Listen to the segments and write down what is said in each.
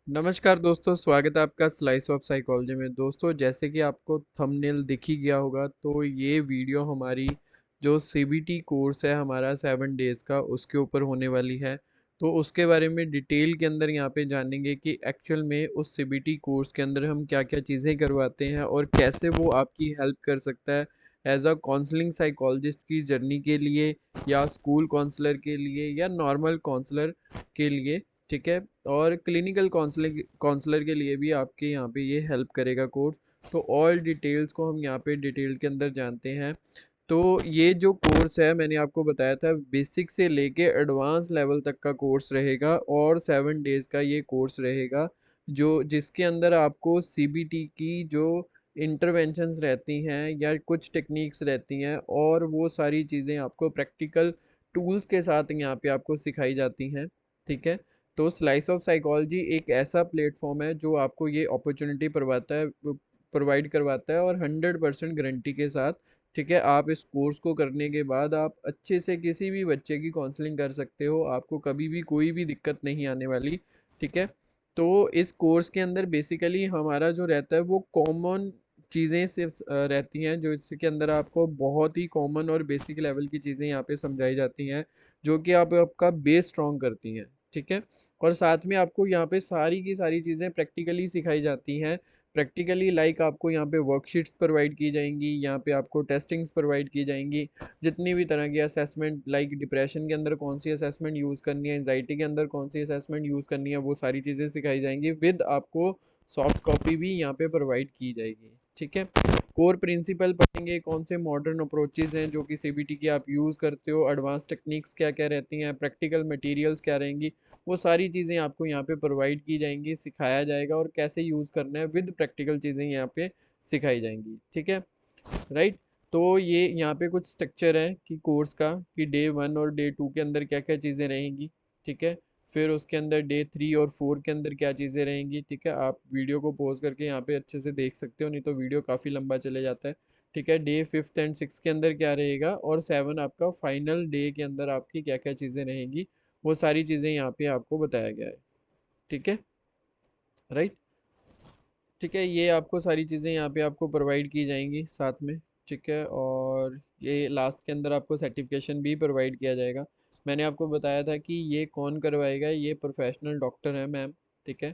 नमस्कार दोस्तों, स्वागत है आपका स्लाइस ऑफ साइकोलॉजी में। दोस्तों, जैसे कि आपको थंबनेल दिख ही गया होगा, तो ये वीडियो हमारी जो सीबीटी कोर्स है हमारा 7 डेज़ का, उसके ऊपर होने वाली है। तो उसके बारे में डिटेल के अंदर यहाँ पे जानेंगे कि एक्चुअल में उस सीबीटी कोर्स के अंदर हम क्या-क्या चीज़ें करवाते हैं और कैसे वो आपकी हेल्प कर सकता है एज़ अ काउंसलिंग साइकोलॉजिस्ट की जर्नी के लिए, या स्कूल काउंसलर के लिए, या नॉर्मल काउंसलर के लिए। ठीक है। और क्लिनिकल काउंसलर के लिए भी आपके यहाँ पे ये हेल्प करेगा कोर्स। तो ऑल डिटेल्स को हम यहाँ पे डिटेल के अंदर जानते हैं। तो ये जो कोर्स है, मैंने आपको बताया था, बेसिक से लेके एडवांस लेवल तक का कोर्स रहेगा और 7 डेज़ का ये कोर्स रहेगा, जो जिसके अंदर आपको सीबीटी की जो इंटरवेंशंस रहती हैं या कुछ टेक्निक्स रहती हैं, और वो सारी चीज़ें आपको प्रैक्टिकल टूल्स के साथ यहाँ पे आपको सिखाई जाती हैं। ठीक है। तो स्लाइस ऑफ साइकोलॉजी एक ऐसा प्लेटफॉर्म है जो आपको ये अपॉर्चुनिटी प्रोवाइड करवाता है, और 100% गारंटी के साथ। ठीक है। आप इस कोर्स को करने के बाद आप अच्छे से किसी भी बच्चे की काउंसलिंग कर सकते हो, आपको कभी भी कोई भी दिक्कत नहीं आने वाली। ठीक है। तो इस कोर्स के अंदर बेसिकली हमारा जो रहता है वो कॉमन चीज़ें सिर्फ रहती हैं, जो इसके अंदर आपको बहुत ही कॉमन और बेसिक लेवल की चीज़ें यहाँ पे समझाई जाती हैं, जो कि आप आपका बेस स्ट्रॉन्ग करती हैं। ठीक है। और साथ में आपको यहाँ पे सारी की सारी चीज़ें प्रैक्टिकली सिखाई जाती हैं। प्रैक्टिकली लाइक आपको यहाँ पे वर्कशीट्स प्रोवाइड की जाएंगी, यहाँ पे आपको टेस्टिंग्स प्रोवाइड की जाएंगी, जितनी भी तरह की असेसमेंट, लाइक डिप्रेशन के अंदर कौन सी असेसमेंट यूज़ करनी है, एंजाइटी के अंदर कौन सी असेसमेंट यूज़ करनी है, वो सारी चीज़ें सिखाई जाएंगी। विद आपको सॉफ्ट कॉपी भी यहाँ पे प्रोवाइड की जाएगी। ठीक है। कोर प्रिंसिपल पढ़ेंगे, कौन से मॉडर्न अप्रोचेज़ हैं जो कि सीबीटी की आप यूज़ करते हो, एडवांस टेक्निक्स क्या क्या रहती हैं, प्रैक्टिकल मटेरियल्स क्या रहेंगी, वो सारी चीज़ें आपको यहाँ पे प्रोवाइड की जाएंगी, सिखाया जाएगा, और कैसे यूज़ करना है विद प्रैक्टिकल चीज़ें यहाँ पे सिखाई जाएंगी। ठीक है। राइट। तो ये यहाँ पे कुछ स्ट्रक्चर है कि कोर्स का, कि डे 1 और डे 2 के अंदर क्या क्या चीज़ें रहेंगी। ठीक है। फिर उसके अंदर डे 3 और 4 के अंदर क्या चीज़ें रहेंगी। ठीक है। आप वीडियो को पॉज करके यहाँ पे अच्छे से देख सकते हो, नहीं तो वीडियो काफ़ी लंबा चले जाता है। ठीक है। डे 5 एंड 6 के अंदर क्या रहेगा, और 7 आपका फाइनल डे के अंदर आपकी क्या क्या चीज़ें रहेंगी, वो सारी चीज़ें यहाँ पे आपको बताया गया है। ठीक है। राइट। ठीक है। ये आपको सारी चीज़ें यहाँ पे आपको प्रोवाइड की जाएंगी साथ में। ठीक है। और ये लास्ट के अंदर आपको सर्टिफिकेशन भी प्रोवाइड किया जाएगा। मैंने आपको बताया था कि ये कौन करवाएगा, ये प्रोफेशनल डॉक्टर है मैम। ठीक है।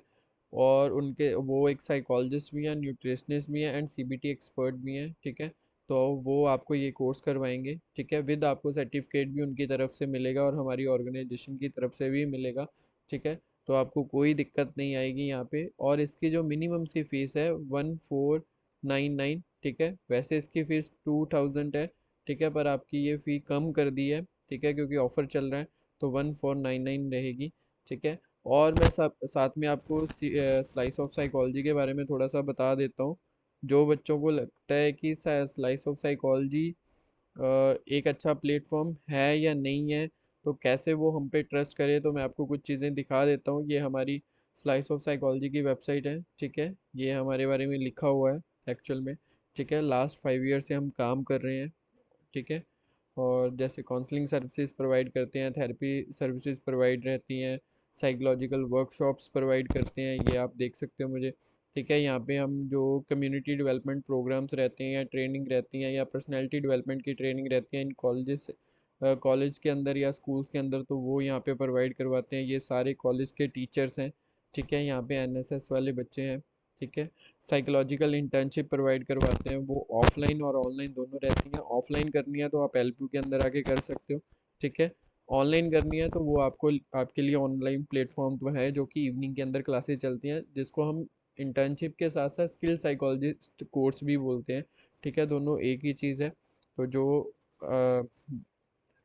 और उनके वो एक साइकोलॉजिस्ट भी हैं, न्यूट्रिशनिस्ट भी हैं, एंड सीबीटी एक्सपर्ट भी हैं। ठीक है। तो वो आपको ये कोर्स करवाएंगे। ठीक है। विद आपको सर्टिफिकेट भी उनकी तरफ से मिलेगा और हमारी ऑर्गेनाइजेशन की तरफ से भी मिलेगा। ठीक है। तो आपको कोई दिक्कत नहीं आएगी यहाँ पे। और इसकी जो मिनिमम सी फीस है 1499। ठीक है। वैसे इसकी फ़ीस 2000 है। ठीक है। पर आपकी ये फ़ी कम कर दी है। ठीक है, क्योंकि ऑफ़र चल रहा है, तो 1499 रहेगी। ठीक है। और मैं साथ में आपको स्लाइस ऑफ साइकोलॉजी के बारे में थोड़ा सा बता देता हूँ। जो बच्चों को लगता है कि स्लाइस ऑफ साइकोलॉजी एक अच्छा प्लेटफॉर्म है या नहीं है, तो कैसे वो हम पे ट्रस्ट करे, तो मैं आपको कुछ चीज़ें दिखा देता हूँ। ये हमारी स्लाइस ऑफ साइकोलॉजी की वेबसाइट है। ठीक है। ये हमारे बारे में लिखा हुआ है एक्चुअल में। ठीक है। लास्ट 5 ईयर से हम काम कर रहे हैं। ठीक है। और जैसे काउंसलिंग सर्विसेज प्रोवाइड करते हैं, थेरेपी सर्विसेज प्रोवाइड रहती हैं, साइकोलॉजिकल वर्कशॉप्स प्रोवाइड करते हैं, ये आप देख सकते हो मुझे। ठीक है। यहाँ पे हम जो कम्युनिटी डेवलपमेंट प्रोग्राम्स रहते हैं, या ट्रेनिंग रहती हैं, या पर्सनैलिटी डेवलपमेंट की ट्रेनिंग रहती है इन कॉलेजेस, कॉलेज के अंदर या स्कूल्स के अंदर, तो वो यहाँ पे प्रोवाइड करवाते हैं। ये सारे कॉलेज के टीचर्स हैं। ठीक है। यहाँ पे एनएसएस वाले बच्चे हैं। ठीक है। साइकोलॉजिकल इंटर्नशिप प्रोवाइड करवाते हैं, वो ऑफलाइन और ऑनलाइन दोनों रहती हैं। ऑफलाइन करनी है तो आप एलपीयू के अंदर आके कर सकते हो। ठीक है। ऑनलाइन करनी है तो वो आपको आपके लिए ऑनलाइन प्लेटफॉर्म तो है, जो कि इवनिंग के अंदर क्लासेस चलती हैं, जिसको हम इंटर्नशिप के साथ साथ स्किल साइकोलॉजिस्ट कोर्स भी बोलते हैं। ठीक है। दोनों एक ही चीज़ है। तो जो अ,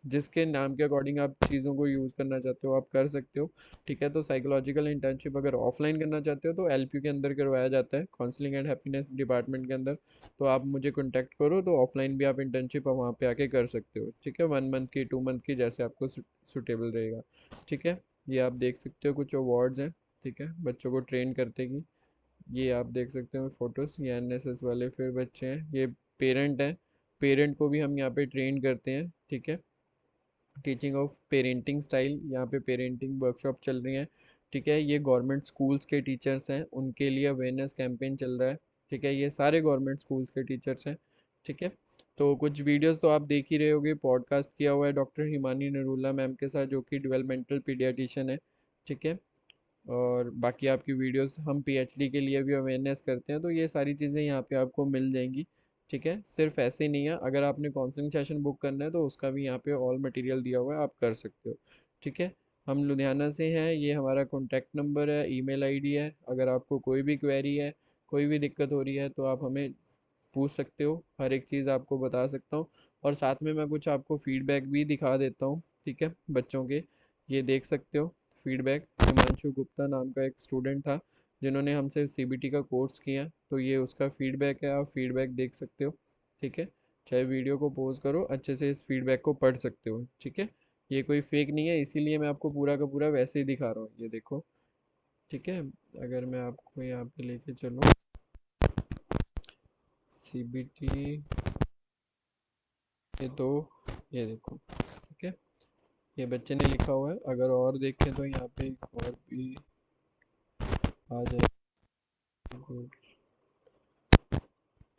जिसके नाम के अकॉर्डिंग आप चीज़ों को यूज़ करना चाहते हो, आप कर सकते हो। ठीक है। तो साइकोलॉजिकल इंटर्नशिप अगर ऑफलाइन करना चाहते हो तो एलपीयू के अंदर करवाया जाता है, काउंसलिंग एंड हैप्पीनेस डिपार्टमेंट के अंदर। तो आप मुझे कॉन्टैक्ट करो, तो ऑफलाइन भी आप इंटर्नशिप वहाँ पे आके कर सकते हो। ठीक है। 1 मंथ की, 2 मंथ की, जैसे आपको सूटेबल रहेगा। ठीक है। ये आप देख सकते हो कुछ अवार्ड्स हैं। ठीक है। बच्चों को ट्रेन करते की, ये आप देख सकते हो फोटोज़। ये एनएसएस वाले फिर बच्चे हैं, ये पेरेंट हैं। पेरेंट को भी हम यहाँ पे ट्रेन करते हैं। ठीक है। टीचिंग ऑफ पेरेंटिंग स्टाइल, यहाँ पे पेरेंटिंग वर्कशॉप चल रही है। ठीक है। ये गवर्नमेंट स्कूल्स के टीचर्स हैं, उनके लिए अवेयरनेस कैंपेन चल रहा है। ठीक है, ये सारे गवर्नमेंट स्कूल्स के टीचर्स हैं। ठीक है, तो कुछ वीडियोस तो आप देख ही रहे होगे। पॉडकास्ट किया हुआ है डॉक्टर हिमानी नरूला मैम के साथ, जो कि डेवलपमेंटल पीडियाटिशियन है। ठीक है, और बाकी आपकी वीडियोस हम पीएचडी के लिए भी अवेयरनेस करते हैं, तो ये सारी चीज़ें यहाँ पे आपको मिल जाएंगी। ठीक है, सिर्फ ऐसे ही नहीं है, अगर आपने काउंसलिंग सेशन बुक करना है तो उसका भी यहाँ पे ऑल मटेरियल दिया हुआ है, आप कर सकते हो। ठीक है, हम लुधियाना से हैं, ये हमारा कॉन्टैक्ट नंबर है, ईमेल आईडी है। अगर आपको कोई भी क्वेरी है, कोई भी दिक्कत हो रही है, तो आप हमें पूछ सकते हो, हर एक चीज़ आपको बता सकता हूँ। और साथ में मैं कुछ आपको फीडबैक भी दिखा देता हूँ। ठीक है, बच्चों के ये देख सकते हो फीडबैक। हिमांशु गुप्ता नाम का एक स्टूडेंट था जिन्होंने हमसे सीबीटी का कोर्स किया, तो ये उसका फीडबैक है, आप फीडबैक देख सकते हो। ठीक है, चाहे वीडियो को पॉज करो, अच्छे से इस फीडबैक को पढ़ सकते हो। ठीक है, ये कोई फेक नहीं है, इसीलिए मैं आपको पूरा का पूरा वैसे ही दिखा रहा हूँ, ये देखो। ठीक है, अगर मैं आपको यहाँ पे लेके चलूँ, सीबीटी ये दो, ये देखो। ठीक है, ये बच्चे ने लिखा हुआ है। अगर और देखें तो यहाँ पे एक और भी आ जाए।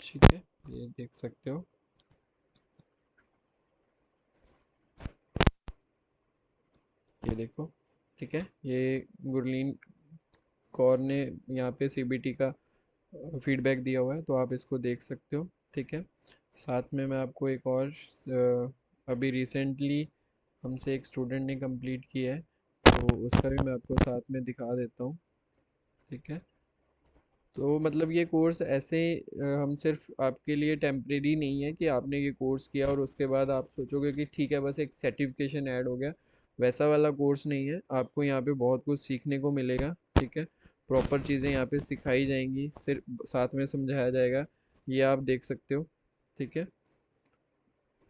ठीक है, ये देख सकते हो, ये देखो। ठीक है, ये गुरलीन कौर ने यहाँ पे सीबीटी का फीडबैक दिया हुआ है, तो आप इसको देख सकते हो। ठीक है, साथ में मैं आपको एक और अभी रिसेंटली हमसे एक स्टूडेंट ने कंप्लीट किया है, तो उसका भी मैं आपको साथ में दिखा देता हूँ। ठीक है, तो मतलब ये कोर्स ऐसे हम सिर्फ आपके लिए टेम्परेरी नहीं है कि आपने ये कोर्स किया और उसके बाद आप सोचोगे कि ठीक है बस एक सर्टिफिकेशन ऐड हो गया। वैसा वाला कोर्स नहीं है, आपको यहाँ पे बहुत कुछ सीखने को मिलेगा। ठीक है, प्रॉपर चीज़ें यहाँ पे सिखाई जाएंगी, सिर्फ साथ में समझाया जाएगा। ये आप देख सकते हो। ठीक है,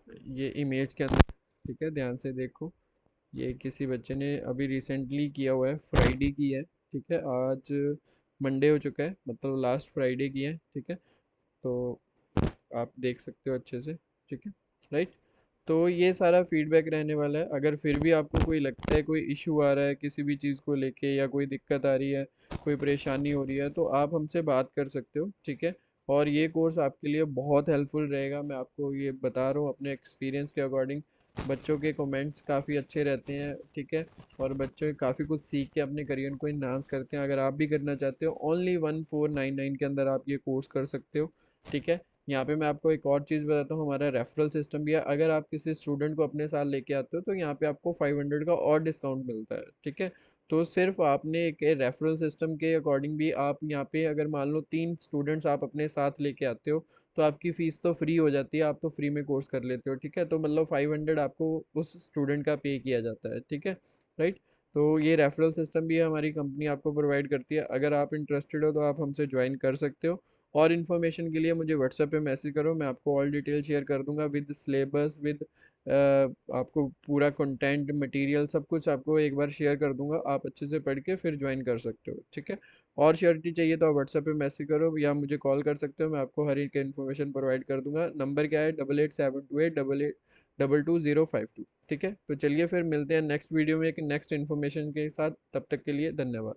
ये इमेज के अंदर, ठीक है ध्यान से देखो, ये किसी बच्चे ने अभी रिसेंटली किया हुआ है, फ्राइडे की है। ठीक है, आज मंडे हो चुका है, मतलब लास्ट फ्राइडे की है। ठीक है, तो आप देख सकते हो अच्छे से। ठीक है, राइट। तो ये सारा फीडबैक रहने वाला है। अगर फिर भी आपको कोई लगता है, कोई इशू आ रहा है किसी भी चीज़ को लेके, या कोई दिक्कत आ रही है, कोई परेशानी हो रही है, तो आप हमसे बात कर सकते हो। ठीक है, और ये कोर्स आपके लिए बहुत हेल्पफुल रहेगा, मैं आपको ये बता रहा हूँ अपने एक्सपीरियंस के अकॉर्डिंग। बच्चों के कमेंट्स काफ़ी अच्छे रहते हैं। ठीक है, और बच्चे काफ़ी कुछ सीख के अपने करियर को इन्हांस करते हैं। अगर आप भी करना चाहते हो, ओनली 1499 के अंदर आप ये कोर्स कर सकते हो। ठीक है, यहाँ पे मैं आपको एक और चीज़ बताता हूँ, हमारा रेफरल सिस्टम भी है। अगर आप किसी स्टूडेंट को अपने साथ लेके आते हो, तो यहाँ पे आपको 500 का और डिस्काउंट मिलता है। ठीक है, तो सिर्फ आपने एक रेफरल सिस्टम के अकॉर्डिंग भी आप यहाँ पे, अगर मान लो 3 स्टूडेंट्स आप अपने साथ लेके आते हो, तो आपकी फ़ीस तो फ्री हो जाती है, आप तो फ्री में कोर्स कर लेते हो। ठीक है, तो मतलब 500 आपको उस स्टूडेंट का पे किया जाता है। ठीक है, राइट। तो ये रेफरल सिस्टम भी है, हमारी कंपनी आपको प्रोवाइड करती है। अगर आप इंटरेस्टेड हो तो आप हमसे ज्वाइन कर सकते हो। और इन्फॉर्मेशन के लिए मुझे व्हाट्सएप पे मैसेज करो, मैं आपको ऑल डिटेल शेयर कर दूंगा, विद सिलेबस, विद आपको पूरा कंटेंट मटेरियल सब कुछ आपको एक बार शेयर कर दूंगा। आप अच्छे से पढ़ के फिर ज्वाइन कर सकते हो। ठीक है, और श्योरिटी चाहिए तो आप व्हाट्सएप पे मैसेज करो या मुझे कॉल कर सकते हो, मैं आपको हर एक इन्फॉर्मेशन प्रोवाइड कर दूंगा। नंबर क्या है? 8872882205 ठीक है, तो चलिए फिर मिलते हैं नेक्स्ट वीडियो में एक नेक्स्ट इन्फॉर्मेशन के साथ। तब तक के लिए धन्यवाद।